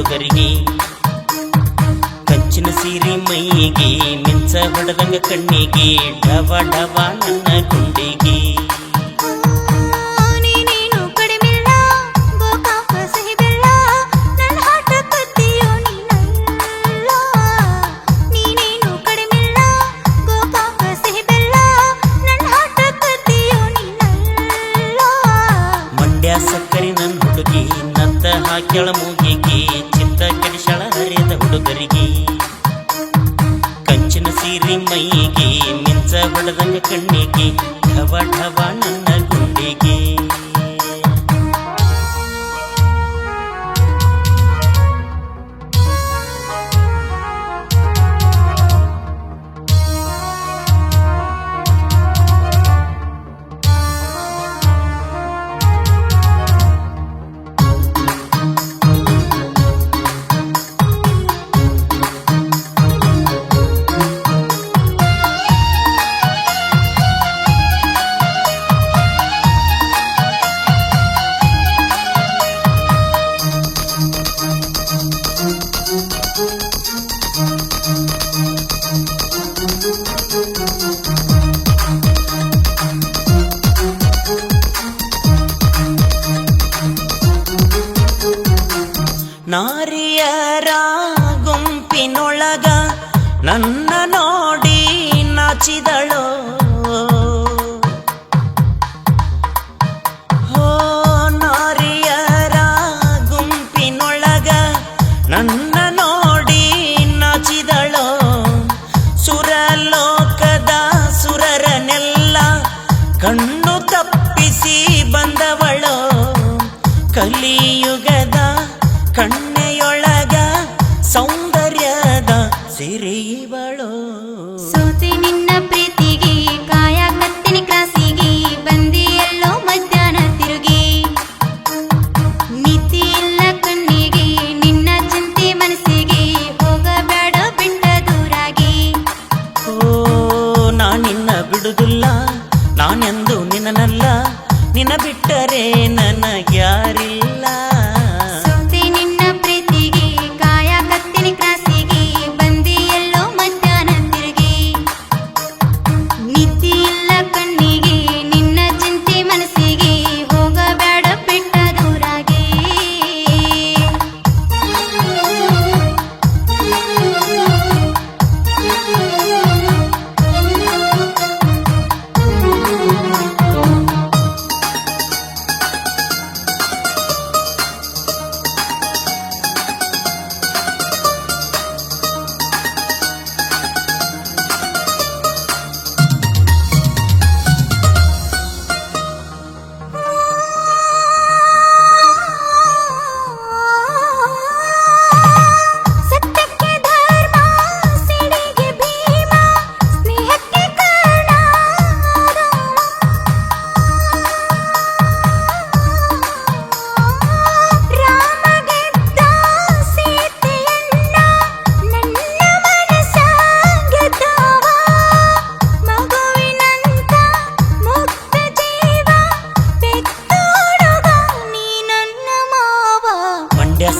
ಹುಡುಗರಿಗೆ ಕಂಚಿನ ಸೀರೆ ಮೈಗೆ ಮಿಂಚ ಹೊಡೆದಂಗ ಕಣ್ಣಿಗೆ ಡವ ಡವ ನನ್ನ ಗುಂಡಿಗೆ ಸಕ್ಕರೆ ನನ್ನ ಹುಡುಗಿ ನತ್ತ ಹಾಕ್ಯಳ ಮೂಗಿಗೆ ಚಿತ್ತ ಕೆಡಿಸಳ ಹರಿದ ಹುಡುಗರಿಗೆ ಕಂಚಿನ ಸೀರೆ ಮೈಗೆ ಮಿಂಚ ಹೊಡೆದಂಗ ಕಣ್ಣಿಗೆ ಢವ ಢವ ನನ್ನ ಗುಂಡಿಗೆ ನಾರಿಯರ ಗುಂಪಿನೊಳಗ ನನ್ನ ನೋಡಿ ನಾಚಿದಳೋ ಹೋ ನಾರಿಯರ ಗುಂಪಿನೊಳಗ ನನ್ನ ನೋಡಿ ನಾಚಿದಳೋ ಸುರಲೋಕದ ಸುರರನೆಲ್ಲ ಕಣ್ಣು ತಪ್ಪಿಸಿ ಬಂದವಳೋ ಕಲಿಯುಗದ ಕಣ್ಣೆಯೊಳಗ ಸೌಂದರ್ಯದ ಸಿರಿಯವಳು ಸೋತೆ ನಿನ್ನ ಪ್ರೀತಿಗೆ ಕಾಯ ಕತ್ತಿನ ಕ್ರಾಸಿಗೆ ಬಂದಿ ಎಲ್ಲೋ ಮಧ್ಯಾಹ್ನ ತಿರುಗಿ ನೀತಿ ಇಲ್ಲ ಕಣ್ಣಿಗೆ ನಿನ್ನ ಚಿಂತೆ ಮನಸ್ಸಿಗೆ ಹೋಗಬೇಡ ಬಿಟ್ಟ ದೂರಾಗಿ ಓ ನಾನಿನ್ನ ಬಿಡುದಿಲ್ಲ ನಾನೆಂದು ನಿನ್ನನಲ್ಲ ನಿನ್ನ ಬಿಟ್ಟರೆ ನನಗ್ಯಾರಿಲ್ಲ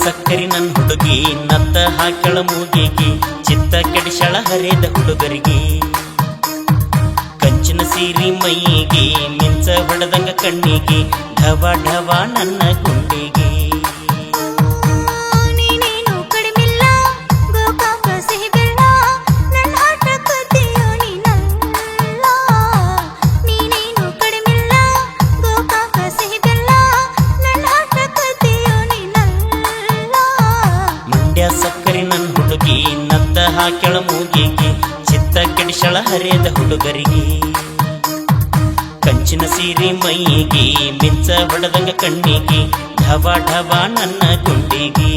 ಸಕ್ಕರೆ ನನ್ನ ಹುಡುಗಿ ನತ್ತ ಹಾಕ್ಯಳ ಮೂಗಿಗೆ ಚಿತ್ತ ಕೆಡಿಸಳ ಹರಿದ ಹುಡುಗರಿಗೆ ಕಂಚಿನ ಸೀರೆ ಮೈಗೆ ಮಿಂಚ ಹೊಡೆದಂಗ ಕಣ್ಣಿಗೆ ಢವ ಢವ ನನ್ನ ಗುಂಡಿಗೆ ಸಕ್ಕರೆ ನನ್ನ ಹುಡುಗಿ ನತ್ತ ಹಾಕ್ಯಳ ಮೂಗಿಗೆ ಚಿತ್ತ ಕೆಡಿಸಳ ಹರಿದ ಹುಡುಗರಿಗೆ ಕಂಚಿನ ಸೀರೆ ಮೈಗೆ ಮಿಂಚ ಹೊಡೆದಂಗ ಕಣ್ಣಿಗೆ ಢವ ಢವ ನನ್ನ ಗುಂಡಿಗೆ